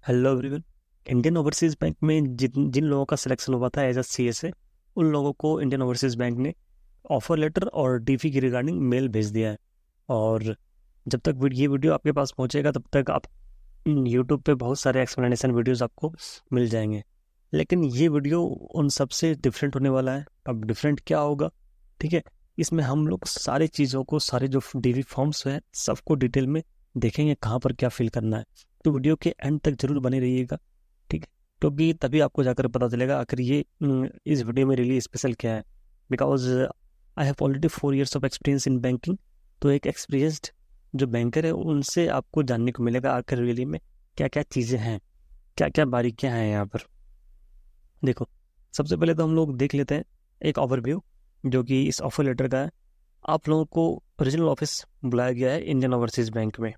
Hello everyone. Indian overseas bank में जिन जिन लोगों का सिलेक्शन हुआ था एज अ सीएसए, उन लोगों को इंडियन ओवरसीज बैंक ने ऑफर लेटर और डीफी की रिगार्डिंग मेल भेज दिया है। और जब तक ये वीडियो आपके पास पहुंचेगा तब तक आप यूट्यूब पे बहुत सारे एक्सप्लेनेशन वीडियोस आपको मिल जाएंगे। लेकिन ये वीडियो उन सबसे डिफरेंट होने वाला है। अब डिफरेंट क्या होगा? ठीक है, इसमें हम लोग सारी चीज़ों को, सारे जो डीवी फॉर्म्स हैं सबको डिटेल में देखेंगे, कहाँ पर क्या फिल करना है। तो वीडियो के एंड तक जरूर बने रहिएगा। ठीक है, क्योंकि तभी आपको जाकर पता चलेगा आखिर ये इस वीडियो में रियली स्पेशल क्या है। Because I have already 4 years of experience in banking. तो एक एक्सपीरियंस्ड जो बैंकर है उनसे आपको जानने को मिलेगा आखिर रियली में क्या क्या चीज़ें हैं, क्या क्या बारीकियां हैं यहाँ पर। देखो, सबसे पहले तो हम लोग देख लेते हैं एक ओवरव्यू जो कि इस ऑफर लेटर का है। आप लोगों को रीजनल ऑफिस बुलाया गया है इंडियन ओवरसीज बैंक में।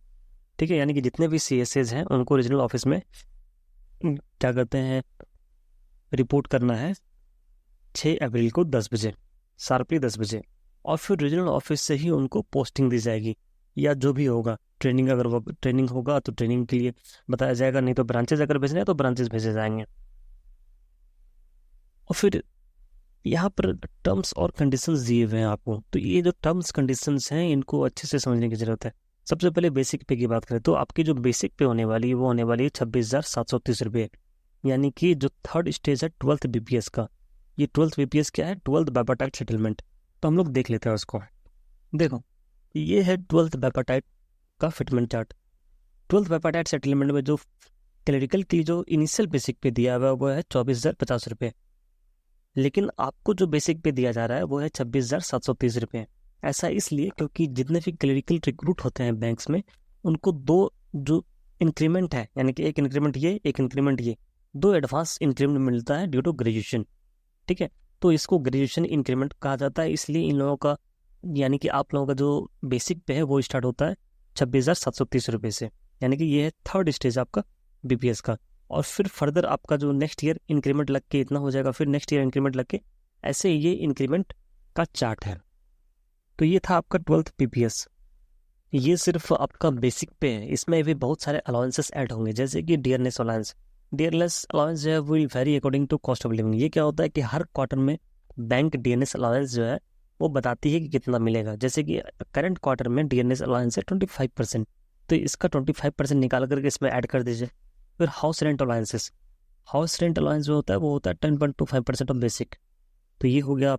ठीक है, यानी कि जितने भी सीएसएज हैं उनको रीजनल ऑफिस में क्या कहते हैं, रिपोर्ट करना है 6 अप्रैल को 10 बजे, शार्पली 10 बजे। और फिर रीजनल ऑफिस से ही उनको पोस्टिंग दी जाएगी, या जो भी होगा ट्रेनिंग, अगर वो ट्रेनिंग होगा तो ट्रेनिंग के लिए बताया जाएगा, नहीं तो ब्रांचेज अगर भेजने हैं तो ब्रांचेज भेजे जाएंगे। और फिर यहाँ पर टर्म्स और कंडीशंस दिए हुए हैं आपको। तो ये जो टर्म्स कंडीशंस हैं इनको अच्छे से समझने की जरूरत है। सबसे पहले बेसिक पे की बात करें तो आपकी जो बेसिक पे होने वाली है वो होने वाली है 26,730 रुपये। यानी कि जो थर्ड स्टेज है 12th बीपीएस का। ये 12th बीपीएस क्या है? 12th bipartite settlement. तो हम लोग देख लेते हैं उसको। देखो, ये है 12th बाइपार्टाइट का fitment chart. 12th bipartite settlement में जो क्लरिकल की जो इनिशियल बेसिक पे दिया हुआ है वो है 24,050 रुपये। लेकिन आपको जो बेसिक पे दिया जा रहा है वो है 26,730 रुपये। ऐसा इसलिए क्योंकि जितने भी क्लरिकल रिक्रूट होते हैं बैंक्स में उनको दो जो इंक्रीमेंट है, यानी कि एक इंक्रीमेंट ये, एक इंक्रीमेंट ये, दो एडवांस इंक्रीमेंट मिलता है ड्यू टू ग्रेजुएशन। ठीक है, तो इसको ग्रेजुएशन इंक्रीमेंट कहा जाता है। इसलिए इन लोगों का, यानी कि आप लोगों का जो बेसिक पे है वो स्टार्ट होता है 26,730 रुपये से। यानी कि ये है थर्ड स्टेज आपका बीपीएस का। और फिर फर्दर आपका जो नेक्स्ट ईयर इंक्रीमेंट लग के इतना हो जाएगा, फिर नेक्स्ट ईयर इंक्रीमेंट लग के ऐसे ये इंक्रीमेंट का चार्ट है। तो ये था आपका 12th पीपीएस। ये सिर्फ आपका बेसिक पे है, इसमें भी बहुत सारे अलाउंसेस ऐड होंगे, जैसे कि डियरनेस अलाउंस। डियरनेस अलाउंस जो है will vary according to cost of living. ये क्या होता है कि हर क्वार्टर में बैंक डियरनेस अलाउंस जो है वो बताती है कि कितना मिलेगा। जैसे कि करंट क्वार्टर में डियरनेस अलाउंस है 25%, तो इसका 25% निकाल करके इसमें ऐड कर दीजिए। फिर house rent allowances, house rent allowance जो होता है वो होता है 10.25% ऑफ बेसिक। तो ये हो गया।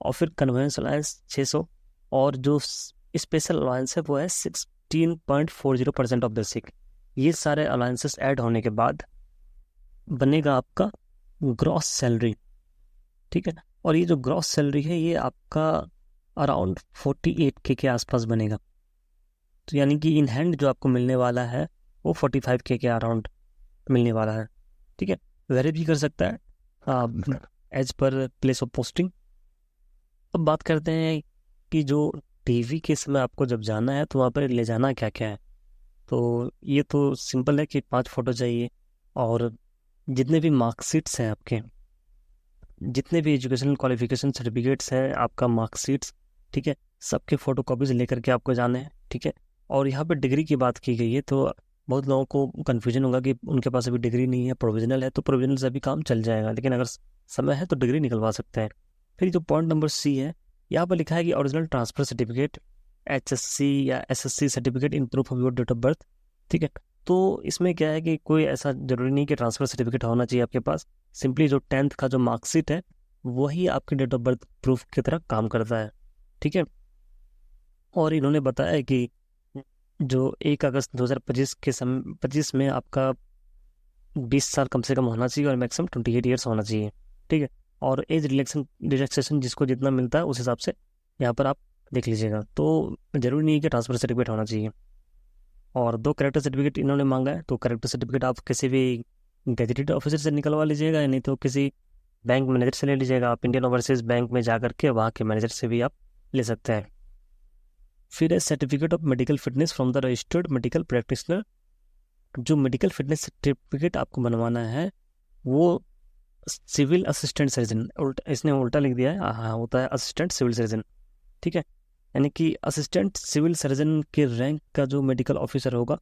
और फिर कन्वेंस अलाउंस 600, और जो स्पेशल अलाउंस है वो है 16.40% ऑफ बेसिक। ये सारे अलाउंसेस ऐड होने के बाद बनेगा आपका ग्रॉस सैलरी। ठीक है, और ये जो ग्रॉस सैलरी है ये आपका अराउंड 48K के आसपास बनेगा। तो यानी कि इन हैंड जो आपको मिलने वाला है वो 45K के अराउंड मिलने वाला है। ठीक है, वेरी भी कर सकता है एज पर प्लेस ऑफ पोस्टिंग। अब बात करते हैं कि जो टीवी के समय आपको जब जाना है तो वहाँ पर ले जाना क्या क्या है। तो ये तो सिंपल है कि 5 फोटो चाहिए, और जितने भी मार्कशीट्स हैं आपके, जितने भी एजुकेशनल क्वालिफिकेशन सर्टिफिकेट्स हैं, आपका मार्कशीट्स, ठीक है, सबके फोटो कॉपीज लेकर के आपको जाने हैं। ठीक है, और यहाँ पर डिग्री की बात की गई है तो बहुत लोगों को कन्फ्यूजन होगा कि उनके पास अभी डिग्री नहीं है, प्रोविजनल है, तो प्रोविजनल से अभी काम चल जाएगा, लेकिन अगर समय है तो डिग्री निकलवा सकते हैं। फिर जो पॉइंट नंबर सी है, यहाँ पर लिखा है कि ओरिजिनल ट्रांसफर सर्टिफिकेट, एचएससी या SSC certificate in proof of your date of birth. ठीक है, तो इसमें क्या है कि कोई ऐसा जरूरी नहीं कि ट्रांसफर सर्टिफिकेट होना चाहिए आपके पास। सिंपली जो 10th का जो मार्कशीट है वही आपके डेट ऑफ बर्थ प्रूफ की तरह काम करता है। ठीक है, और इन्होंने बताया कि जो 1 अगस्त 2025 के समय 25 में आपका 20 साल कम से कम होना चाहिए और मैक्सिमम 28 years होना चाहिए। ठीक है, और एज रिलैक्सेशन जिसको जितना मिलता है उस हिसाब से यहाँ पर आप देख लीजिएगा। तो जरूरी नहीं है कि ट्रांसफर सर्टिफिकेट होना चाहिए। और 2 करेक्टर सर्टिफिकेट इन्होंने मांगा है, तो करेक्टर सर्टिफिकेट आप किसी भी गैजेटेड ऑफिसर से निकलवा लीजिएगा, या नहीं तो किसी बैंक मैनेजर से ले लीजिएगा। आप इंडियन ओवरसीज बैंक में जा करके वहाँ के मैनेजर से भी आप ले सकते हैं। फिर है certificate of medical fitness from the registered medical practitioner. जो मेडिकल फिटनेस सर्टिफिकेट आपको बनवाना है वो सिविल असिस्टेंट सर्जन, इसने उल्टा लिख दिया है, हाँ होता है असिस्टेंट सिविल सर्जन। ठीक है, यानी कि असिस्टेंट सिविल सर्जन के रैंक का जो मेडिकल ऑफिसर होगा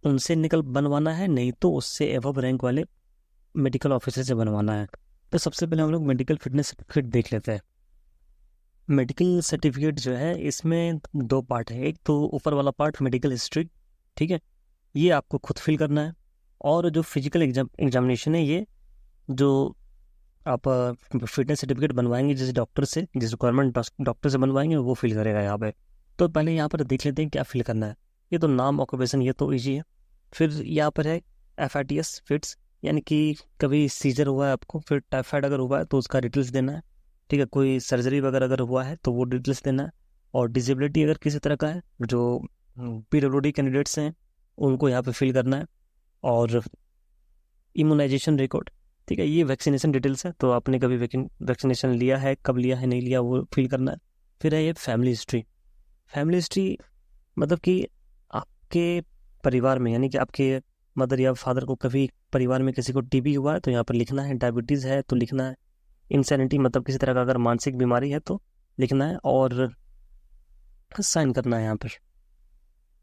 उनसे निकल बनवाना है, नहीं तो उससे एबव रैंक वाले मेडिकल ऑफिसर से बनवाना है। तो सबसे पहले हम लोग मेडिकल फिटनेस सर्टिफिकेट देख लेते हैं। मेडिकल सर्टिफिकेट जो है इसमें दो पार्ट है। एक तो ऊपर वाला पार्ट मेडिकल हिस्ट्री, ठीक है, ये आपको खुद फिल करना है। और जो फिजिकल एग्जामिनेशन है, ये जो आप फिटनेस सर्टिफिकेट बनवाएंगे जिस डॉक्टर से, जिस गवर्नमेंट डॉक्टर से बनवाएंगे, वो फिल करेगा यहाँ पे। तो पहले यहाँ पर देख लेते हैं क्या फिल करना है। ये तो नाम, ऑक्यूपेशन, ये तो ईजी है। फिर यहाँ पर है FITS फिट्स, यानी कि कभी सीजर हुआ है आपको, फिर टाइफाइड अगर हुआ है तो उसका डिटेल्स देना है, ठीक है। कोई सर्जरी वगैरह अगर हुआ है तो वो डिटेल्स देना है। और डिसेबिलिटी अगर किसी तरह का है, जो PWD कैंडिडेट्स हैं उनको यहाँ पे फिल करना है। और इम्यूनाइजेशन रिकॉर्ड, ठीक है, ये वैक्सीनेशन डिटेल्स है, तो आपने कभी वैक्सीनेशन लिया है, कब लिया है, नहीं लिया, वो फिल करना है। फिर है ये फैमिली हिस्ट्री। फैमिली हिस्ट्री मतलब कि आपके परिवार में, यानी कि आपके मदर या फादर को कभी परिवार में किसी को TB हुआ है तो यहाँ पर लिखना है, डायबिटीज़ है तो लिखना है, इंसैनिटी मतलब किसी तरह का अगर मानसिक बीमारी है तो लिखना है, और साइन करना है यहाँ पर।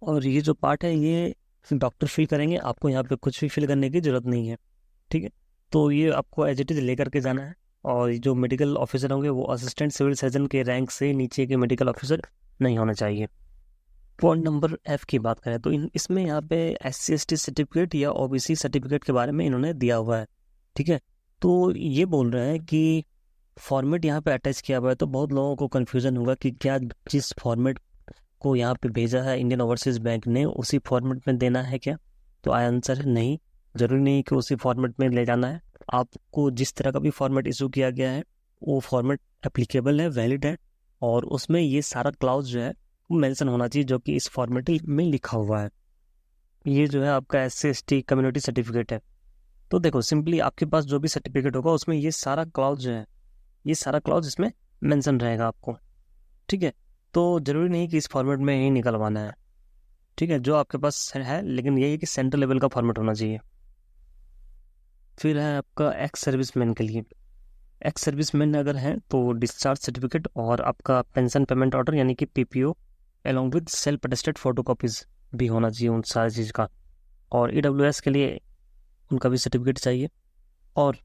और ये जो पार्ट है ये डॉक्टर फिल करेंगे, आपको यहाँ पे कुछ भी फिल करने की जरूरत नहीं है, ठीक है। तो ये आपको एज इट इज लेकर के जाना है। और जो मेडिकल ऑफिसर होंगे वो असिस्टेंट सिविल सर्जन के रैंक से नीचे के मेडिकल ऑफिसर नहीं होना चाहिए। पॉइंट नंबर F की बात करें तो इसमें यहाँ पे SC/ST सर्टिफिकेट या OBC सर्टिफिकेट के बारे में इन्होंने दिया हुआ है, ठीक है। तो ये बोल रहे हैं कि फॉर्मेट यहाँ पे अटैच किया हुआ है, तो बहुत लोगों को कन्फ्यूजन होगा कि क्या जिस फॉर्मेट को यहाँ पे भेजा है इंडियन ओवरसीज बैंक ने उसी फॉर्मेट में देना है क्या। तो आंसर है नहीं, जरूरी नहीं कि उसी फॉर्मेट में ले जाना है। आपको जिस तरह का भी फॉर्मेट इशू किया गया है वो फॉर्मेट एप्लीकेबल है, वैलिड है, और उसमें ये सारा क्लाउज जो है वो मेंशन होना चाहिए जो कि इस फॉर्मेट में लिखा हुआ है। ये जो है आपका SC/ST कम्युनिटी सर्टिफिकेट है। तो देखो सिंपली आपके पास जो भी सर्टिफिकेट होगा उसमें ये सारा क्लाउज जो है, ये सारा क्लाउज इसमें मेंशन रहेगा आपको, ठीक है। तो जरूरी नहीं कि इस फॉर्मेट में ही निकलवाना है, ठीक है, जो आपके पास है, लेकिन यही है कि सेंट्रल लेवल का फॉर्मेट होना चाहिए। फिर है आपका एक्स सर्विसमैन के लिए। एक्स सर्विसमैन अगर है तो डिस्चार्ज सर्टिफिकेट और आपका पेंशन पेमेंट ऑर्डर यानी कि PPO along with self attested photocopies भी होना चाहिए उन सारी चीज़ का। और EWS के लिए उनका भी सर्टिफिकेट चाहिए। और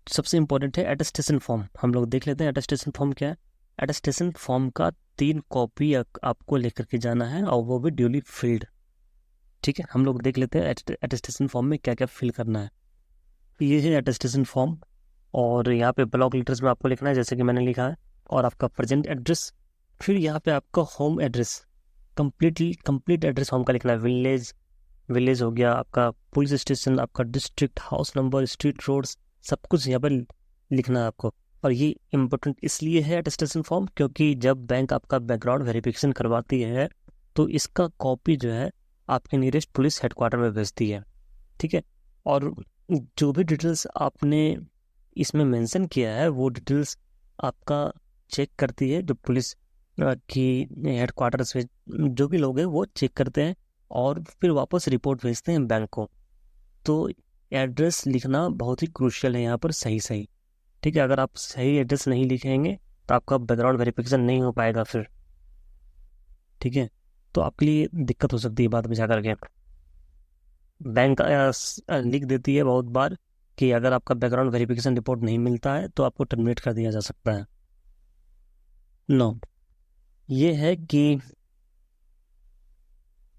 सबसे इम्पोर्टेंट है अटेस्टेशन फॉर्म। हम लोग देख लेते हैं अटेस्टेशन फॉर्म क्या है। अटेस्टेशन फॉर्म का 3 कॉपी आपको लेकर के जाना है और वो भी ड्यूली फिल्ड, ठीक है। हम लोग देख लेते हैं अटेस्टेशन फॉर्म में क्या क्या फिल करना है। ये है अटेस्टेशन फॉर्म, और यहाँ पे ब्लॉक लेटर्स में आपको लिखना है जैसे कि मैंने लिखा है, और आपका प्रेजेंट एड्रेस। फिर यहाँ पे आपका home address, complete address home का लिखना है। विलेज हो गया, आपका पुलिस स्टेशन, आपका district, house number, street, roads, सब कुछ यहाँ पर लिखना है आपको। और ये इम्पोर्टेंट इसलिए है अटेस्टेशन फॉर्म क्योंकि जब बैंक आपका बैकग्राउंड वेरिफिकेशन करवाती है तो इसका कॉपी जो है आपके नियरेस्ट पुलिस हेडक्वार्टर में भेजती है, ठीक है। और जो भी डिटेल्स आपने इसमें मेंशन किया है वो डिटेल्स आपका चेक करती है जो पुलिस की हेडक्वार्टर से जो भी लोग हैं वो चेक करते हैं और फिर वापस रिपोर्ट भेजते हैं बैंक को। तो एड्रेस लिखना बहुत ही क्रूशियल है यहाँ पर, सही, ठीक है। अगर आप सही एड्रेस नहीं लिखेंगे तो आपका बैकग्राउंड वेरिफिकेशन नहीं हो पाएगा फिर, ठीक है। तो आपके लिए दिक्कत हो सकती है बाद में जा करके। बैंक लिख देती है बहुत बार कि अगर आपका बैकग्राउंड वेरिफिकेशन रिपोर्ट नहीं मिलता है तो आपको टर्मिनेट कर दिया जा सकता है। नो, ये है कि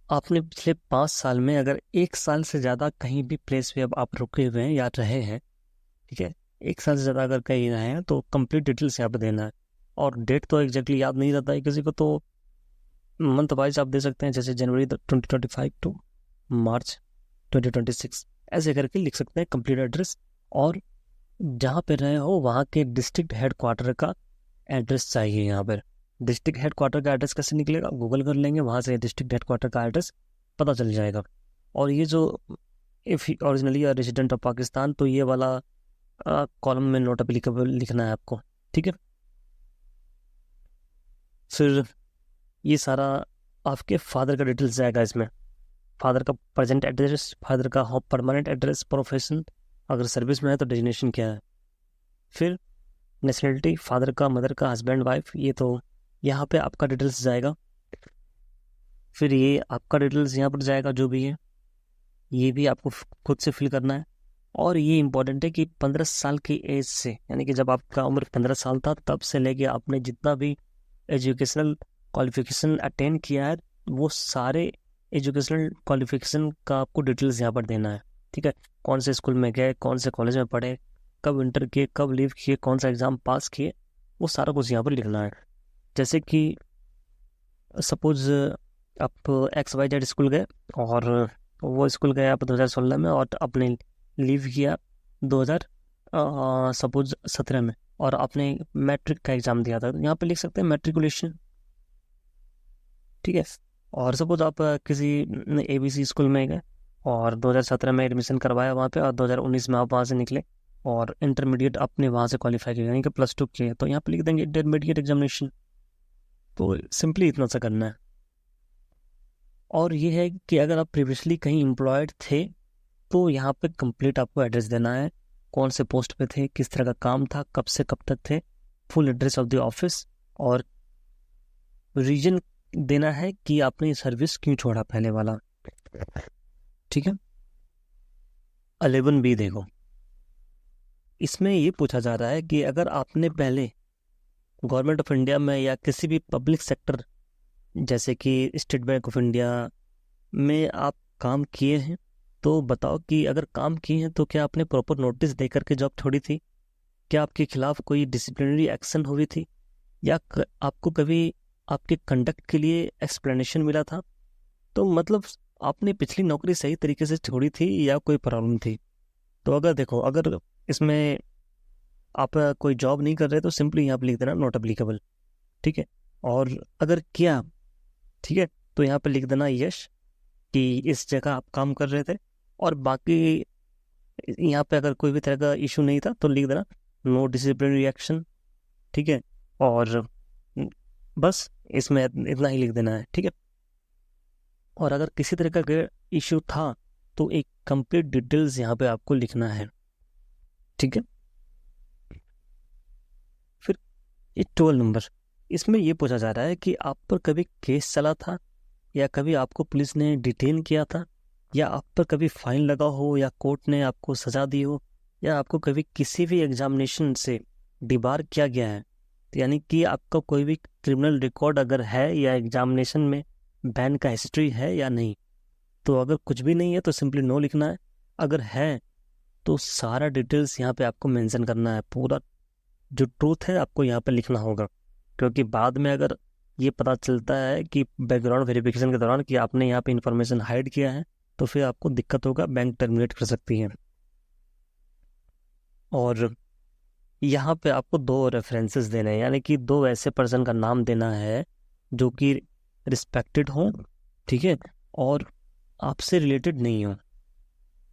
आपने पिछले 5 साल में अगर 1 साल से ज़्यादा कहीं भी प्लेस पे अब आप रुके हुए हैं या रहे हैं, ठीक है, 1 साल से ज़्यादा अगर कहीं रहे हैं तो कंप्लीट डिटेल्स यहाँ पर देना है। और डेट तो एग्जैक्टली याद नहीं रहता है किसी को, तो मंथ वाइज आप दे सकते हैं, जैसे जनवरी 2025 टू मार्च 2026 ऐसे करके लिख सकते हैं कंप्लीट एड्रेस। और जहाँ पे रहे हो वहाँ के डिस्ट्रिक्ट हेडक्वार्टर का एड्रेस चाहिए। यहाँ पर डिस्ट्रिक्ट हेडक्वार्टर का एड्रेस कैसे निकलेगा, गूगल कर लेंगे, वहाँ से डिस्ट्रिक्ट हेडक्वार्टर का एड्रेस पता चल जाएगा। और ये जो if originally a resident of Pakistan, तो ये वाला कॉलम में नॉट एप्लीकेबल लिखना है आपको, ठीक है। फिर ये सारा आपके फादर का डिटेल्स जाएगा इसमें, फादर का प्रेजेंट एड्रेस, फादर का परमानेंट एड्रेस, प्रोफेशन, अगर सर्विस में है तो डेजिग्नेशन क्या है। फिर नेशनलिटी, फादर का, मदर का, हस्बैंड, वाइफ, ये तो यहाँ पे आपका डिटेल्स जाएगा। फिर ये आपका डिटेल्स यहाँ पर जाएगा जो भी है। ये भी आपको खुद से फिल करना है। और ये इम्पोर्टेंट है कि 15 साल की एज से, यानी कि जब आपका उम्र 15 साल था तब से लेके आपने जितना भी एजुकेशनल क्वालिफिकेशन अटेन किया है, वो सारे एजुकेशनल क्वालिफिकेशन का आपको डिटेल्स यहाँ पर देना है। ठीक है, कौन से स्कूल में गए, कौन से कॉलेज में पढ़े, कब इंटर किए, कब लीव किए, कौन सा एग्ज़ाम पास किए, वो सारा कुछ यहाँ पर लिखना है। जैसे कि सपोज आप XYZ स्कूल गए, और वो स्कूल गए आप 2016 में, और आपने लीव किया 2000 सपोज 17 में, और आपने मैट्रिक का एग्ज़ाम दिया था, तो यहाँ पे लिख सकते हैं मैट्रिकुलेशन। ठीक है, और सपोज आप किसी ABC स्कूल में गए और 2017 में एडमिशन करवाया वहाँ पे, और 2019 में आप वहाँ से निकले और इंटरमीडिएट आपने वहाँ से क्वालिफाई किया, यानी कि +2 किया, तो यहाँ पे लिख देंगे इंटरमीडिएट एग्जामिनेशन। तो सिंपली इतना सा करना है। और ये है कि अगर आप प्रीवियसली कहीं एम्प्लॉयड थे तो यहाँ पे कंप्लीट आपको एड्रेस देना है, कौन से पोस्ट पे थे, किस तरह का काम था, कब से कब तक थे, full address of the office, और रीजन देना है कि आपने सर्विस क्यों छोड़ा पहले वाला। ठीक है, 11B देखो, इसमें ये पूछा जा रहा है कि अगर आपने पहले गवर्नमेंट ऑफ इंडिया में या किसी भी पब्लिक सेक्टर जैसे कि स्टेट बैंक ऑफ इंडिया में आप काम किए हैं, तो बताओ कि अगर काम किए हैं तो क्या आपने प्रॉपर नोटिस दे करके जॉब छोड़ी थी, क्या आपके खिलाफ कोई डिसिप्लिनरी एक्शन हुई थी, या आपको कभी आपके कंडक्ट के लिए एक्सप्लेनेशन मिला था, तो मतलब आपने पिछली नौकरी सही तरीके से छोड़ी थी या कोई प्रॉब्लम थी। तो अगर देखो, अगर इसमें आप कोई जॉब नहीं कर रहे तो सिंपली यहाँ पर लिख देना नॉट एप्लीकेबल। ठीक है, और अगर किया, ठीक है, तो यहाँ पर लिख देना यश कि इस जगह आप काम कर रहे थे, और बाकी यहाँ पे अगर कोई भी तरह का इशू नहीं था तो लिख देना नो डिसिप्लिनरी एक्शन। ठीक है, और बस इसमें इतना ही लिख देना है। ठीक है, और अगर किसी तरह का इशू था तो एक कंप्लीट डिटेल्स यहाँ पे आपको लिखना है। ठीक है, फिर ये 12 नंबर, इसमें ये पूछा जा रहा है कि आप पर कभी केस चला था, या कभी आपको पुलिस ने डिटेन किया था, या आप पर कभी फाइन लगा हो, या कोर्ट ने आपको सजा दी हो, या आपको कभी किसी भी एग्जामिनेशन से डिबार किया गया है, तो यानी कि आपका कोई भी क्रिमिनल रिकॉर्ड अगर है, या एग्जामिनेशन में बैन का हिस्ट्री है या नहीं। तो अगर कुछ भी नहीं है तो सिंपली नो लिखना है, अगर है तो सारा डिटेल्स यहाँ पे आपको मेंशन करना है, पूरा जो ट्रूथ है आपको यहाँ पे लिखना होगा, क्योंकि बाद में अगर ये पता चलता है कि बैकग्राउंड वेरिफिकेशन के दौरान कि आपने यहाँ पे इंफॉर्मेशन हाइड किया है, तो फिर आपको दिक्कत होगा, बैंक टर्मिनेट कर सकती है। और यहाँ पे आपको 2 रेफरेंसेस देने हैं, यानी कि 2 ऐसे पर्सन का नाम देना है जो कि रिस्पेक्टेड हो, ठीक है, और आपसे रिलेटेड नहीं हो,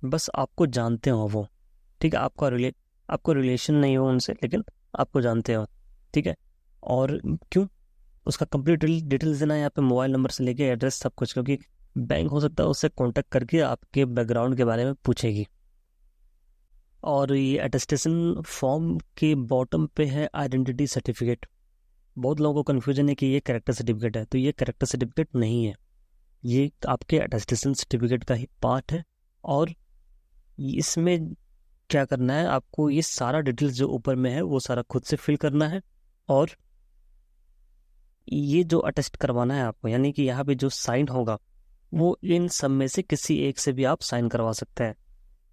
बस आपको जानते हो वो। ठीक है, आपको रिलेशन नहीं हो उनसे, लेकिन आपको जानते हो। ठीक है, और क्यों, उसका कंप्लीट डिटेल्स देना है यहाँ पे, मोबाइल नंबर से लेके एड्रेस सब कुछ, क्योंकि बैंक हो सकता है उससे कांटेक्ट करके आपके बैकग्राउंड के बारे में पूछेगी। और ये अटेस्टेशन फॉर्म के बॉटम पे है आइडेंटिटी सर्टिफिकेट। बहुत लोगों को कन्फ्यूजन है कि ये कैरेक्टर सर्टिफिकेट है, तो ये कैरेक्टर सर्टिफिकेट नहीं है, ये आपके अटेस्टेशन सर्टिफिकेट का ही पार्ट है। और इसमें क्या करना है, आपको ये सारा डिटेल्स जो ऊपर में है वो सारा खुद से फिल करना है, और ये जो अटेस्ट करवाना है आपको, यानी कि यहाँ पे जो साइन होगा वो इन सब में से किसी एक से भी आप साइन करवा सकते हैं।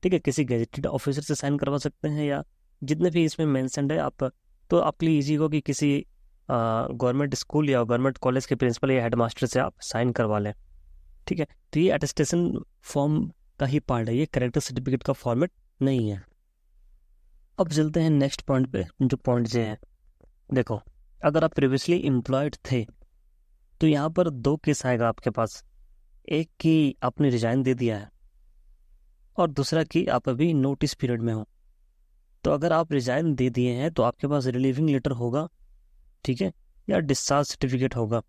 ठीक है, किसी गेजेटेड ऑफिसर से साइन करवा सकते हैं, या जितने भी इसमें मेंशन्ड है आप, तो आपके लिए इजी हो कि किसी गवर्नमेंट स्कूल या गवर्नमेंट कॉलेज के प्रिंसिपल या हेडमास्टर से आप साइन करवा लें। ठीक है, तो ये अटेस्टेशन फॉर्म का ही पार्ट है, ये कैरेक्टर सर्टिफिकेट का फॉर्मेट नहीं है। अब चलते हैं नेक्स्ट पॉइंट पे, जो पॉइंट ये है, देखो, अगर आप प्रीवियसली एम्प्लॉयड थे तो यहाँ पर 2 केस आएगा आपके पास, एक कि आपने रिजाइन दे दिया है, और दूसरा कि आप अभी नोटिस पीरियड में हो। तो अगर आप रिजाइन दे दिए हैं तो आपके पास रिलीविंग लेटर होगा, ठीक है, या डिस्चार्ज सर्टिफिकेट होगा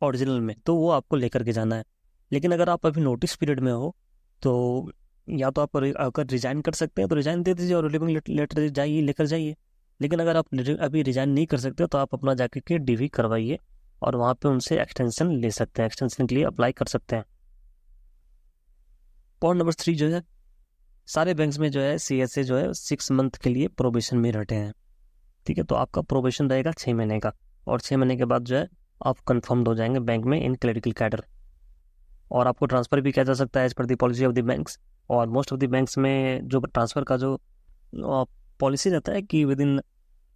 ओरिजिनल में, तो वो आपको लेकर के जाना है। लेकिन अगर आप अभी नोटिस पीरियड में हो तो या तो आप अगर रिजाइन कर सकते हैं तो रिजाइन दे दीजिए और रिलीविंग लेटर जाइए, लेकर जाइए। लेकिन अगर आप अभी रिजाइन नहीं कर सकते तो आप अपना जाके के DV करवाइए, और वहाँ पे उनसे एक्सटेंशन ले सकते हैं, एक्सटेंशन के लिए अप्लाई कर सकते हैं। पॉइंट नंबर 3 जो है, सारे बैंक्स में जो है CSA जो है 6 मंथ के लिए प्रोबेशन में रहते हैं। ठीक है, तो आपका प्रोबेशन रहेगा 6 महीने का, और 6 महीने के बाद जो है आप कंफर्म्ड हो जाएंगे बैंक में इन क्लरिकल कैडर, और आपको ट्रांसफ़र भी किया जा सकता है as per the policy of the banks. और मोस्ट ऑफ द बैंक्स में जो ट्रांसफ़र का जो पॉलिसी रहता है कि विद इन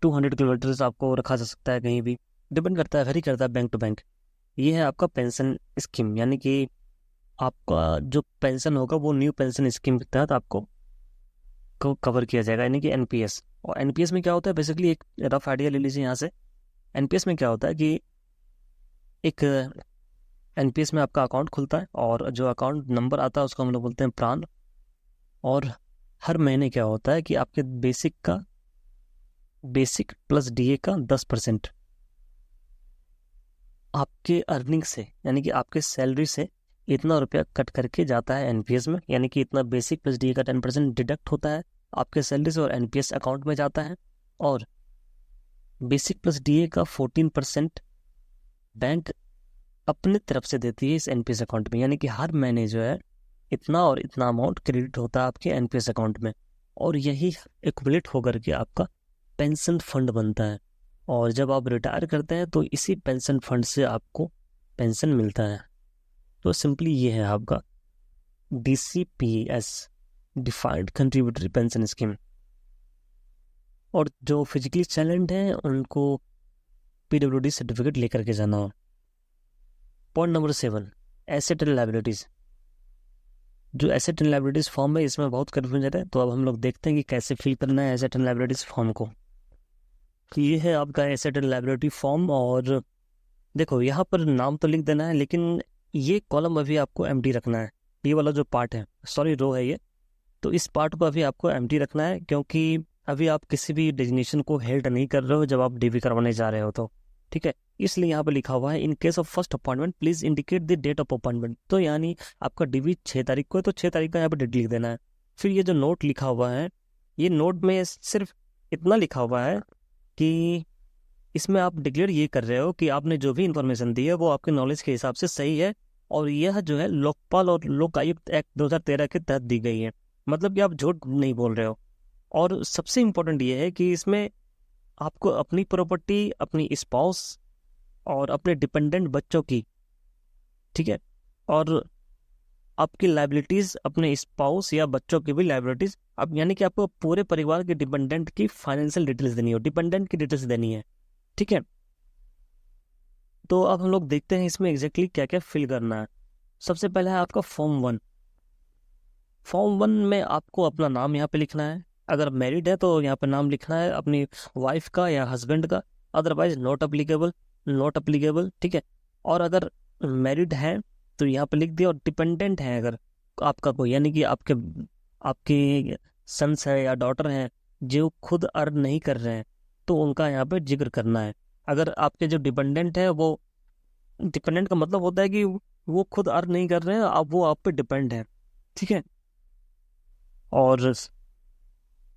200 किलोमीटर्स आपको रखा जा सकता है कहीं भी, डिपेंड करता है, वेरी करता है बैंक टू बैंक। ये है आपका पेंशन स्कीम, यानी कि आपका जो पेंशन होगा वो न्यू पेंशन स्कीम के तहत आपको कवर किया जाएगा, यानी कि NPS। और NPS में क्या होता है, बेसिकली एक रफ आइडिया ले लीजिए यहाँ से। NPS में क्या होता है कि एक NPS में आपका अकाउंट खुलता है, और जो अकाउंट नंबर आता है उसको हम लोग बोलते हैं प्रान। और हर महीने क्या होता है कि आपके बेसिक प्लस DA का 10% आपके अर्निंग से, यानी कि आपके सैलरी से इतना रुपया कट करके जाता है NPS में, यानी कि इतना बेसिक प्लस DA का 10% डिडक्ट होता है आपके सैलरी से और NPS अकाउंट में जाता है। और बेसिक प्लस DA का 14% बैंक अपने तरफ से देती है इस NPS अकाउंट में, यानी कि हर महीने जो है इतना और इतना अमाउंट क्रेडिट होता है आपके NPS अकाउंट में, और यही एक्युमुलेट होकर के आपका पेंशन फंड बनता है। और जब आप रिटायर करते हैं तो इसी पेंशन फंड से आपको पेंशन मिलता है। तो सिंपली ये है आपका DCPS, defined contributory pension scheme. और जो फिजिकली चैलेंज्ड हैं उनको PWD सर्टिफिकेट लेकर के जाना हो। Point number 7, asset and liabilities. जो एसेट एंड लायबिलिटीज फॉर्म है इसमें बहुत कन्फ्यूजन है, तो अब हम लोग देखते हैं कि कैसे फिल करना है एसेट एंड लायबिलिटीज फॉर्म को। ये है आपका एसेट एंड लायबिलिटी फॉर्म, और देखो यहाँ पर नाम तो लिख देना है, लेकिन ये कॉलम अभी आपको एम्प्टी रखना है। ये वाला जो पार्ट है, सॉरी रो है ये, तो इस पार्ट को अभी आपको एम्प्टी रखना है, क्योंकि अभी आप किसी भी डेजिग्नेशन को हेल्ड नहीं कर रहे हो जब आप DV करवाने जा रहे हो तो। ठीक है, इसलिए यहाँ पे लिखा हुआ है in case of first appointment please indicate the date of appointment. तो यानी आपका DV 6 तारीख को है तो 6 तारीख का यहाँ पे डेट लिख देना है। फिर ये जो नोट लिखा हुआ है, ये नोट में सिर्फ इतना लिखा हुआ है कि इसमें आप डिक्लेयर ये कर रहे हो कि आपने जो भी इंफॉर्मेशन दी है वो आपके नॉलेज के हिसाब से सही है, और यह जो है लोकपाल और लोकायुक्त एक्ट 2013 के तहत दी गई है, मतलब कि आप झूठ नहीं बोल रहे हो। और सबसे इम्पोर्टेंट ये है कि इसमें आपको अपनी प्रॉपर्टी, अपनी स्पाउस और अपने डिपेंडेंट बच्चों की, ठीक है, और आपकी लाइबिलिटीज, अपने स्पाउस या बच्चों की भी लाइबिलिटीज, अब यानी कि आपको पूरे परिवार के डिपेंडेंट की फाइनेंशियल डिटेल्स देनी हो, डिपेंडेंट की डिटेल्स देनी है। ठीक है, तो अब हम लोग देखते हैं इसमें एग्जैक्टली क्या क्या फिल करना है। सबसे पहले है आपका फॉर्म 1। फॉर्म 1 में आपको अपना नाम यहाँ पे लिखना है। अगर मैरिड है तो यहाँ पे नाम लिखना है अपनी वाइफ का या हस्बैंड का, otherwise not applicable, not applicable. ठीक है, और अगर मैरिड है तो यहाँ पे लिख दिया, और डिपेंडेंट है अगर आपका कोई, यानी कि आपके सन्स है या डॉटर हैं जो खुद अर्न नहीं कर रहे हैं, तो उनका यहाँ पे जिक्र करना है। अगर आपके जो डिपेंडेंट है, वो डिपेंडेंट का मतलब होता है कि वो खुद अर्न नहीं कर रहे हैं, अब वो आप पे डिपेंड है। ठीक है, और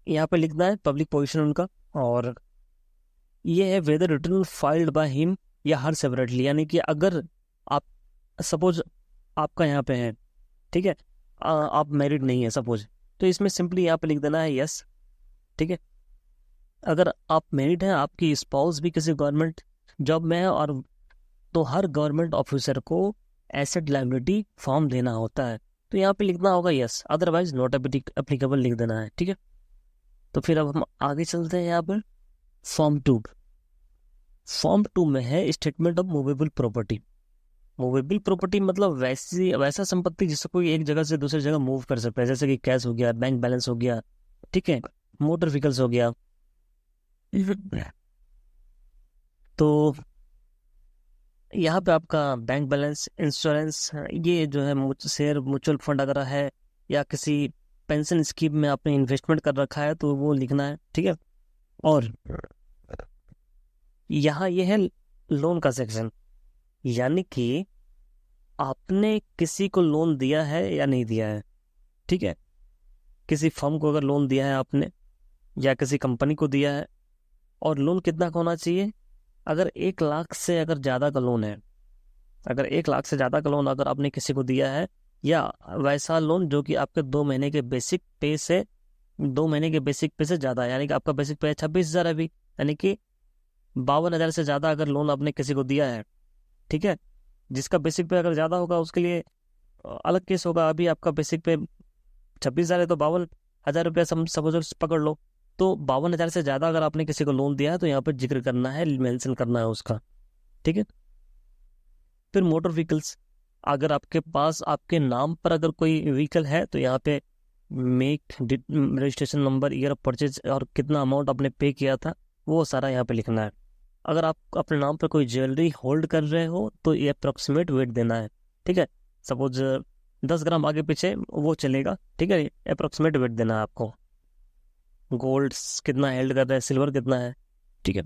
यहाँ पे लिखना है पब्लिक पोजीशन उनका, और ये है whether return filed by him या हर सेपरेटली, यानी कि अगर आप सपोज आपका यहाँ पे है, ठीक है, आप मैरिड नहीं है सपोज, तो इसमें सिंपली यहाँ पे लिख देना है यस। ठीक है, अगर आप मैरिड हैं, आपकी स्पाउस भी किसी गवर्नमेंट जॉब में है, और तो हर गवर्नमेंट ऑफिसर को एसेट लायबिलिटी फॉर्म देना होता है, तो यहाँ पे लिखना होगा यस, अदरवाइज नॉट एप्लीकेबल लिख देना है। ठीक है, तो फिर अब हम आगे चलते हैं यहाँ पर फॉर्म 2। फॉर्म 2 में है statement of movable property. Movable property मतलब वैसा संपत्ति जिससे कोई एक जगह से दूसरी जगह मूव कर सकता है, जैसे कि कैश हो गया, बैंक बैलेंस हो गया, ठीक है, मोटर व्हीकल्स हो गया। तो यहाँ पे आपका बैंक बैलेंस, इंश्योरेंस, ये जो है शेयर म्यूचुअल फंड अगर है या किसी पेंशन स्कीम में आपने इन्वेस्टमेंट कर रखा है तो वो लिखना है। ठीक है, और यहाँ ये है लोन का सेक्शन, यानी कि आपने किसी को लोन दिया है या नहीं दिया है। ठीक है, किसी फर्म को अगर लोन दिया है आपने या किसी कंपनी को दिया है, और लोन कितना का होना चाहिए, अगर 1 लाख से अगर ज़्यादा का लोन है, अगर 1 लाख से ज़्यादा का लोन अगर आपने किसी को दिया है या वैसा लोन जो कि आपके 2 महीने के बेसिक पे से 2 महीने के बेसिक पे से ज़्यादा है, यानी कि आपका बेसिक पे है 26,000 अभी, यानी कि 52,000 से ज़्यादा अगर लोन आपने किसी को दिया है, ठीक है, जिसका बेसिक पे अगर ज़्यादा होगा उसके लिए अलग केस होगा। अभी आपका बेसिक पे 26,000 है तो 52,000 रुपया सपोज पकड़ लो। तो 52,000 से ज़्यादा अगर आपने किसी को लोन दिया है तो यहाँ पर जिक्र करना है, मेंशन करना है उसका, ठीक है। फिर मोटर व्हीकल्स, अगर आपके पास आपके नाम पर अगर कोई व्हीकल है तो यहाँ पे make, registration number, year of purchase और कितना अमाउंट आपने पे किया था वो सारा यहाँ पे लिखना है। अगर आप अपने नाम पर कोई ज्वेलरी होल्ड कर रहे हो तो ये अप्रोक्सीमेट वेट देना है, ठीक है। सपोज 10 ग्राम आगे पीछे वो चलेगा, ठीक है, अप्रोक्सीमेट वेट देना है आपको। गोल्ड कितना हेल्ड कर रहा है, सिल्वर कितना है, ठीक है।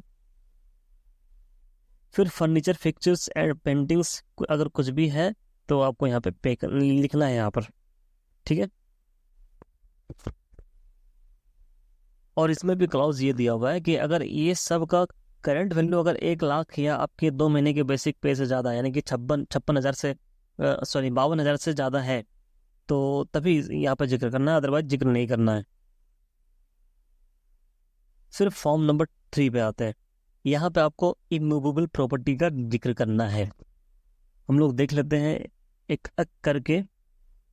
फिर फर्नीचर, फिक्चर्स एंड पेंटिंग्स अगर कुछ भी है तो आपको यहाँ पे लिखना है यहाँ पर, ठीक है। और इसमें भी क्लॉज ये दिया हुआ है कि अगर ये सब का करंट वैल्यू अगर 1 लाख या आपके 2 महीने के बेसिक पे से ज़्यादा, यानी कि 56,000 से 52,000 से ज़्यादा है तो तभी यहाँ पर जिक्र करना है, अदरवाइज जिक्र नहीं करना है। फिर फॉर्म नंबर 3 पे आते हैं। यहाँ पे आपको इमूवेबल प्रॉपर्टी का जिक्र करना है। हम लोग देख लेते हैं एक एक करके।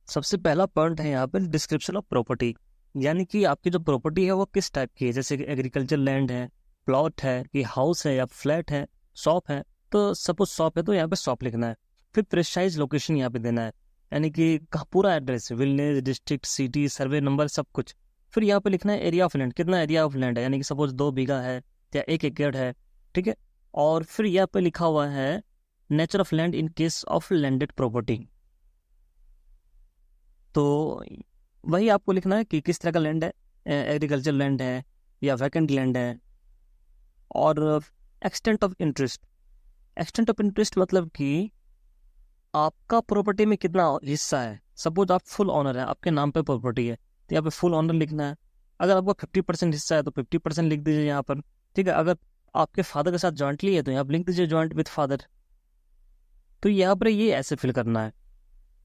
सबसे पहला पॉइंट है यहाँ पे डिस्क्रिप्शन ऑफ प्रॉपर्टी, यानी कि आपकी जो प्रॉपर्टी है वो किस टाइप की है, जैसे कि एग्रीकल्चर लैंड है, प्लॉट है, कि हाउस है या फ्लैट है, शॉप है। तो सपोज शॉप है तो यहाँ पे शॉप लिखना है। फिर प्रिसाइज लोकेशन यहाँ पे देना है, यानी कि पूरा address, village, district, city, survey number, सब कुछ। फिर यहाँ पे लिखना है एरिया ऑफ लैंड, कितना एरिया ऑफ लैंड है, यानी कि सपोज 2 बीघा है या 1 एकड़ है, ठीक है। और फिर यहाँ पे लिखा हुआ है nature of land in case of landed property. तो वही आपको लिखना है कि किस तरह का लैंड है, एग्रीकल्चर लैंड है या वैकेंट लैंड है। और extent of interest, extent of interest मतलब कि आपका प्रॉपर्टी में कितना हिस्सा है। सपोज आप फुल ऑनर है, आपके नाम पे प्रॉपर्टी है तो यहाँ पे फुल ऑनर लिखना है। अगर आपका 50% हिस्सा है तो 50% लिख दीजिए यहाँ पर, ठीक है। अगर आपके फादर के साथ जॉइंटली है तो यहाँ पर लिख दीजिए जॉइंट विथ फादर। तो यहाँ पर ये ऐसे फिल करना है,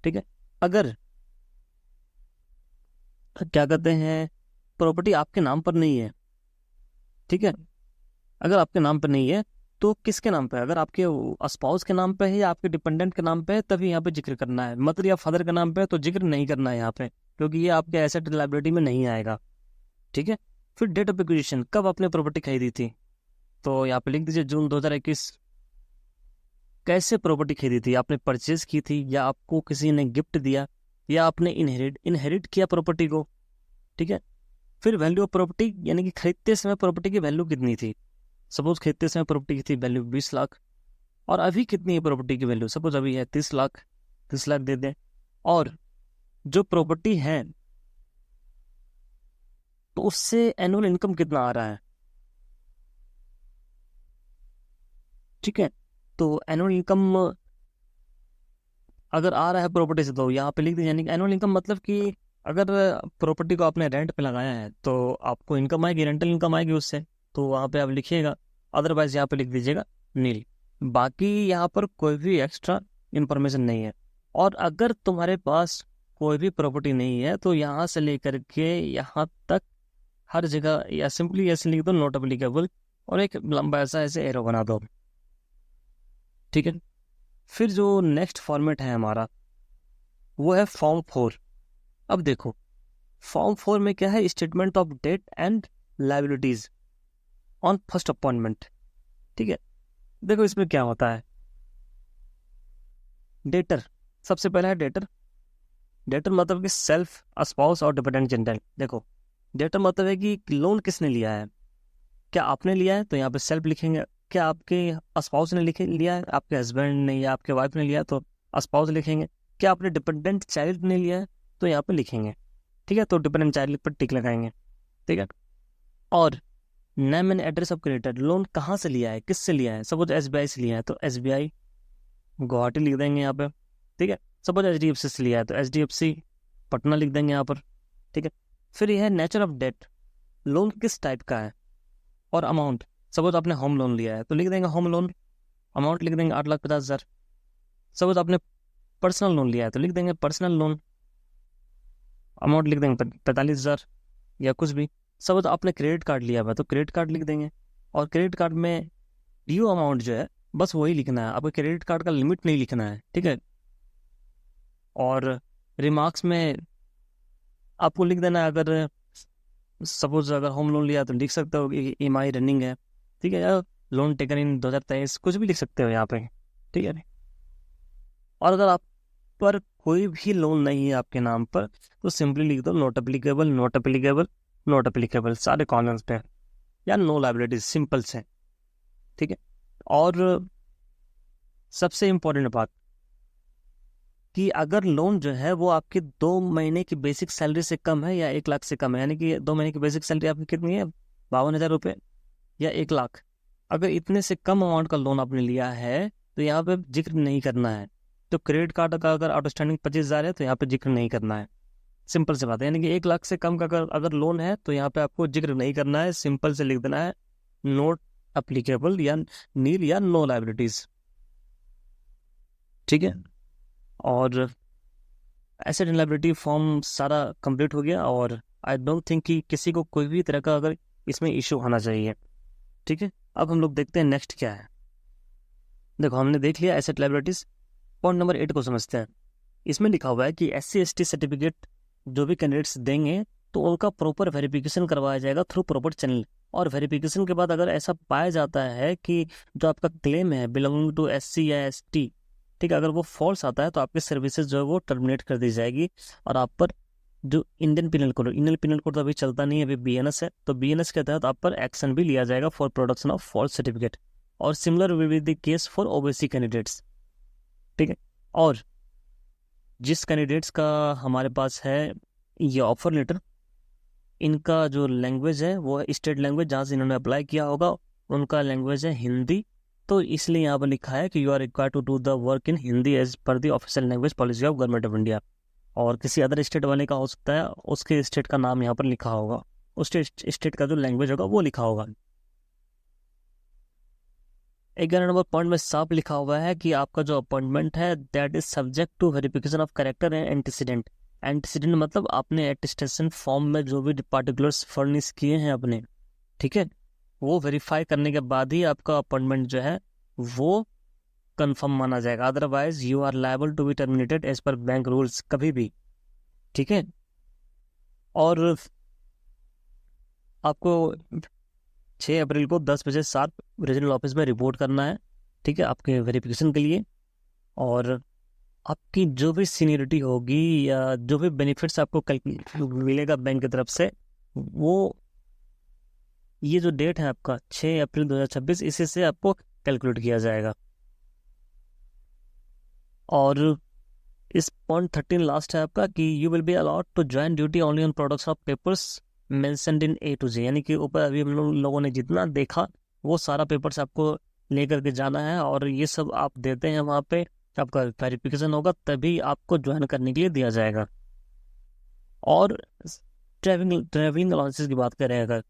ठीक है। अगर क्या कहते हैं प्रॉपर्टी आपके नाम पर नहीं है, ठीक है, अगर आपके नाम पर नहीं है तो किसके नाम पे है, अगर आपके स्पाउस के नाम पे है या आपके डिपेंडेंट के नाम पे है तभी यहाँ पे जिक्र करना है। मदर या फादर के नाम पे है तो जिक्र नहीं करना है यहाँ पे, क्योंकि ये आपके एसेट लायबिलिटी में नहीं आएगा, ठीक है। फिर डेट ऑफ एक्विजिशन, कब आपने प्रॉपर्टी खरीदी थी तो यहाँ पे लिख दीजिए जून 2021। कैसे प्रॉपर्टी खरीदी थी, आपने परचेज की थी या आपको किसी ने गिफ्ट दिया या आपने इनहेरिट किया प्रॉपर्टी को, ठीक है। फिर वैल्यू ऑफ प्रॉपर्टी, यानी कि खरीदते समय प्रॉपर्टी की वैल्यू कितनी थी। सपोज खरीदते समय प्रॉपर्टी की थी वैल्यू 20 लाख, और अभी कितनी है प्रॉपर्टी की वैल्यू, सपोज अभी है 30 लाख, 30 लाख दे दें। और जो प्रॉपर्टी है तो उससे एनुअल इनकम कितना आ रहा है, ठीक है। तो एनुअल इनकम अगर आ रहा है प्रॉपर्टी से तो यहाँ पे लिख दीजिए, यानी कि एनुअल इनकम मतलब कि अगर प्रॉपर्टी को आपने रेंट पे लगाया है तो आपको इनकम आएगी, रेंटल इनकम आएगी उससे, तो वहाँ पे आप लिखिएगा। अदरवाइज यहाँ पे लिख दीजिएगा नील। बाकी यहाँ पर कोई भी एक्स्ट्रा इंफॉर्मेशन नहीं है। और अगर तुम्हारे पास कोई भी प्रॉपर्टी नहीं है तो यहाँ से लेकर के यहाँ तक हर जगह या सिंपली ऐसे लिख दो नॉट एप्लीकेबल, और एक लंबा ऐसा ऐसे एरो बना दो, ठीक है। फिर जो नेक्स्ट फॉर्मेट है हमारा वो है फॉर्म 4। अब देखो फॉर्म 4 में क्या है, statement of debt and liabilities on first appointment, ठीक है। देखो इसमें क्या होता है, डेटर, सबसे पहला है डेटर। डेटर मतलब कि सेल्फ, स्पाउस और डिपेंडेंट जेंडर। देखो डेटर मतलब है कि लोन किसने लिया है, क्या आपने लिया है तो यहाँ पे सेल्फ लिखेंगे, क्या आपके स्पाउस ने लिया है, आपके हस्बैंड ने या आपके वाइफ ने लिया तो स्पाउस लिखेंगे, क्या आपने डिपेंडेंट चाइल्ड ने लिया है तो यहाँ पे लिखेंगे, ठीक है। तो डिपेंडेंट चाइल्ड पर टिक लगाएंगे, ठीक है। और name and address of creditor, loan कहाँ से लिया है, किससे लिया है। सपोज SBI से लिया है तो SBI गुवाहाटी लिख देंगे यहाँ पे, ठीक है। सपोज HDFC से लिया है तो HDFC पटना लिख देंगे यहाँ पर, ठीक है। फिर यह है नेचर ऑफ डेट, लोन किस टाइप का है। और अमाउंट, सपोज आपने होम लोन लिया है तो लिख देंगे होम लोन, अमाउंट लिख देंगे 8,50,000। सपोज आपने पर्सनल लोन लिया है तो लिख देंगे पर्सनल लोन, अमाउंट लिख देंगे 45,000 या कुछ भी। सपोज आपने क्रेडिट कार्ड लिया हुआ तो क्रेडिट कार्ड लिख देंगे, और क्रेडिट कार्ड में ड्यू अमाउंट जो है बस वही लिखना है, आपको क्रेडिट कार्ड का लिमिट नहीं लिखना है, ठीक है। और रिमार्क्स में आपको लिख देना है, अगर सपोज अगर होम लोन लिया तो लिख सकते हो कि EMI रनिंग है, ठीक है, या लोन टेकन इन 2023, कुछ भी लिख सकते हो यहाँ पे, ठीक है। और अगर आप पर कोई भी लोन नहीं है आपके नाम पर तो सिंपली लिख दो not applicable, not applicable, not applicable, सारे कॉलम्स पे, या नो लायबिलिटीज, सिंपल से, ठीक है। और सबसे इम्पोर्टेंट बात कि अगर लोन जो है वो आपकी 2 महीने की बेसिक सैलरी से कम है या 1 लाख से कम है, यानी कि 2 महीने की बेसिक सैलरी आपकी कितनी है, 52,000 रुपये या 1 लाख, अगर इतने से कम अमाउंट का लोन आपने लिया है तो यहाँ पे जिक्र नहीं करना है। तो क्रेडिट कार्ड का अगर आउटस्टैंडिंग 25,000 है तो यहाँ पे जिक्र नहीं करना है, सिंपल से बात है। यानी कि 1 लाख से कम का अगर लोन है तो यहाँ पे आपको जिक्र नहीं करना है, सिंपल से लिख देना है नोट अप्लीकेबल या नील या नो लायबिलिटीज, ठीक है। और एसेट एंड लायबिलिटी फॉर्म सारा कंप्लीट हो गया, और आई डोंट थिंक कि किसी को कोई भी तरह का अगर इसमें इशू होना चाहिए, ठीक है। अब हम लोग देखते हैं नेक्स्ट क्या है। देखो हमने देख लिया एसेट लायबिलिटीज, पॉइंट नंबर 8 को समझते हैं। इसमें लिखा हुआ है कि SC/ST सर्टिफिकेट जो भी कैंडिडेट्स देंगे तो उनका प्रॉपर वेरिफिकेशन करवाया जाएगा थ्रू प्रॉपर चैनल, और वेरिफिकेशन के बाद अगर ऐसा पाया जाता है कि जो आपका क्लेम है बिलोंगिंग टू SC या ST, ठीक है, अगर वो फॉल्स आता है तो आपकी सर्विसेज जो है वो टर्मिनेट कर दी जाएगी, और आप पर जो इंडियन पिनल कोड तो अभी चलता नहीं है, अभी BNS है, तो BNS के तहत आप पर एक्शन भी लिया जाएगा for production of false certificate, और similar will be the case for OBC candidates, ठीक है। और जिस कैंडिडेट्स का हमारे पास है ये ऑफर लेटर, इनका जो लैंग्वेज है वो है स्टेट लैंग्वेज, जहाँ से इन्होंने अप्लाई किया होगा उनका लैंग्वेज है हिंदी, तो इसलिए यहाँ पर लिखा है कि you are required to do the work in Hindi as per the official language policy of government of India. और किसी अदर स्टेट वाले का हो सकता है, उसके स्टेट का नाम यहाँ पर लिखा होगा, उस स्टेट का जो लैंग्वेज होगा वो लिखा होगा। 11 नंबर पॉइंट में साफ लिखा हुआ है कि आपका जो अपॉइंटमेंट है that is subject to verification of character and antecedent. Antecedent मतलब आपने एटेस्टेशन फॉर्म में जो भी पार्टिकुलर्स फर्निश किए हैं अपने, ठीक है, वो वेरीफाई करने के बाद ही आपका अपॉइंटमेंट जो है वो कंफर्म माना जाएगा, otherwise you are liable to be terminated as per bank rules, कभी भी, ठीक है। और आपको 6 अप्रैल को 10 बजे 7 रीजनल ऑफिस में रिपोर्ट करना है, ठीक है, आपके वेरिफिकेशन के लिए। और आपकी जो भी सीनियरिटी होगी या जो भी बेनिफिट्स आपको मिलेगा बैंक की तरफ से, वो ये जो डेट है आपका 6 अप्रैल 2026, इसी से आपको कैलकुलेट किया जाएगा। और इस पॉइंट 13 लास्ट है आपका कि you will be allowed to join duty only on products of papers mentioned in A to Z, यानी कि ऊपर अभी हम लोगों ने जितना देखा वो सारा पेपर्स आपको लेकर के जाना है, और ये सब आप देते हैं वहाँ पे, आपका वेरिफिकेशन होगा तभी आपको ज्वाइन करने के लिए दिया जाएगा। और ट्रैवलिंग अलाउंसेस की बात करें अगर,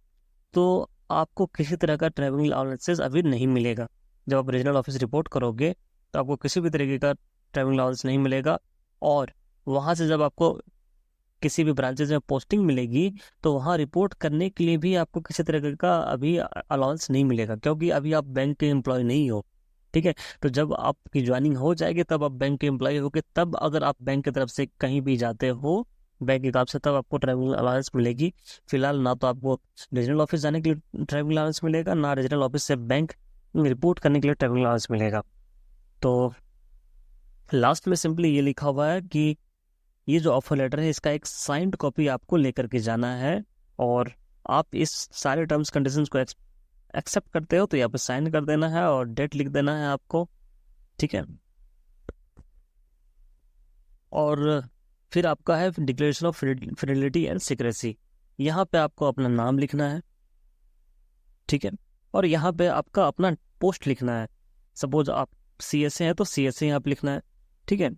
तो आपको किसी तरह का ट्रैवलिंग अलाउंसेस अभी नहीं मिलेगा। जब आप रीजनल ऑफिस रिपोर्ट करोगे तो आपको किसी भी तरीके का ट्रैवलिंग अलाउंस नहीं मिलेगा, और वहाँ से जब आपको किसी भी ब्रांचेज में पोस्टिंग मिलेगी तो वहाँ रिपोर्ट करने के लिए भी आपको किसी तरह का अभी अलाउंस नहीं मिलेगा, क्योंकि अभी आप बैंक के एम्प्लॉय नहीं हो, ठीक है। तो जब आपकी ज्वाइनिंग हो जाएगी तब आप बैंक के एम्प्लॉय होगे, तब अगर आप बैंक की तरफ से कहीं भी जाते हो बैंक के हिसाब से, तब आपको ट्रैवलिंग अलाउंस मिलेगी। फिलहाल ना तो आपको रीजनल ऑफिस जाने के लिए ट्रैवलिंग अलाउंस मिलेगा, ना रीजनल ऑफिस से बैंक रिपोर्ट करने के लिए ट्रैवलिंग अलाउंस मिलेगा। तो लास्ट में सिंपली ये लिखा हुआ है कि ये जो ऑफर लेटर है इसका एक साइंड कॉपी आपको लेकर के जाना है, और आप इस सारे टर्म्स कंडीशंस को एक्सेप्ट करते हो तो यहाँ पे साइन कर देना है और डेट लिख देना है आपको, ठीक है। और फिर आपका है declaration of Fidelity and secrecy, यहाँ पे आपको अपना नाम लिखना है, ठीक है, और यहाँ पे आपका अपना पोस्ट लिखना है। सपोज आप CSA है तो CSA यहाँ पे लिखना है, ठीक है।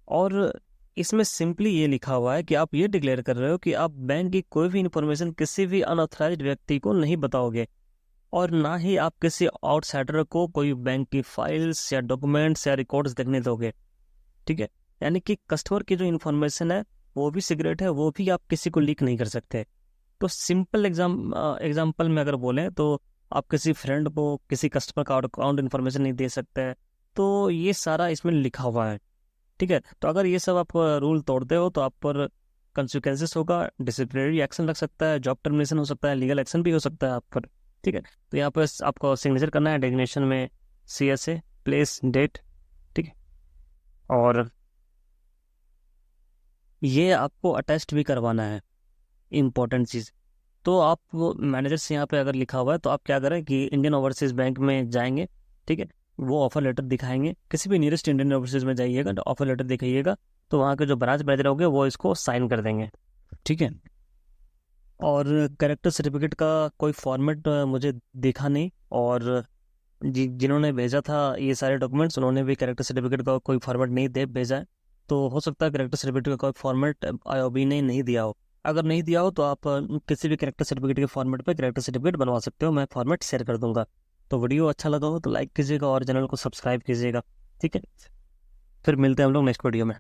और इसमें सिंपली ये लिखा हुआ है कि आप ये डिक्लेयर कर रहे हो कि आप बैंक की कोई भी इंफॉर्मेशन किसी भी अनऑथराइज्ड व्यक्ति को नहीं बताओगे, और ना ही आप किसी आउटसाइडर को कोई बैंक की फाइल्स या डॉक्यूमेंट्स या रिकॉर्ड्स देखने दोगे, ठीक है। यानी कि कस्टमर की जो इन्फॉर्मेशन है वो भी सीक्रेट है, वो भी आप किसी को लीक नहीं कर सकते। तो सिंपल एग्जाम्पल में अगर बोलें तो आप किसी फ्रेंड को किसी कस्टमर का अकाउंट इन्फॉर्मेशन नहीं दे सकते हैं। तो ये सारा इसमें लिखा हुआ है। ठीक है, तो अगर ये सब आप रूल तोड़ते हो तो आप पर कंसिक्वेंसेस होगा, डिसिप्लिनरी एक्शन लग सकता है, जॉब टर्मिनेशन हो सकता है, लीगल एक्शन भी हो सकता है आप पर। ठीक है, तो यहाँ पर आपको सिग्नेचर करना है डेजिग्नेशन में CSA, प्लेस, डेट। ठीक है, और ये आपको अटेस्ट भी करवाना है, इम्पोर्टेंट चीज़। तो आप वो मैनेजर से यहाँ पे अगर लिखा हुआ है तो आप क्या करें कि इंडियन ओवरसीज़ बैंक में जाएंगे। ठीक है, वो ऑफर लेटर दिखाएंगे, किसी भी नियरेस्ट इंडियन ओवरसीज़ में जाइएगा तो ऑफर लेटर दिखाइएगा, तो वहाँ के जो ब्रांच मैनेजर होंगे वो इसको साइन कर देंगे। ठीक है, और कैरेक्टर सर्टिफिकेट का कोई फॉर्मेट मुझे देखा नहीं, और जिन्होंने भेजा था ये सारे डॉक्यूमेंट्स उन्होंने भी कैरेक्टर सर्टिफिकेट का कोई फॉर्मेट नहीं दे भेजा है। तो हो सकता है कैरेक्टर सर्टिफिकेट का कोई फॉर्मेट IOB ने नहीं दिया हो। अगर नहीं दिया हो तो आप किसी भी कैरेक्टर सर्टिफिकेट के फॉर्मेट पे कैरेक्टर सर्टिफिकेट बनवा सकते हो, मैं फॉर्मेट शेयर कर दूंगा। तो वीडियो अच्छा लगा हो तो लाइक कीजिएगा और चैनल को सब्सक्राइब कीजिएगा। ठीक है, फिर मिलते हैं हम लोग नेक्स्ट वीडियो में।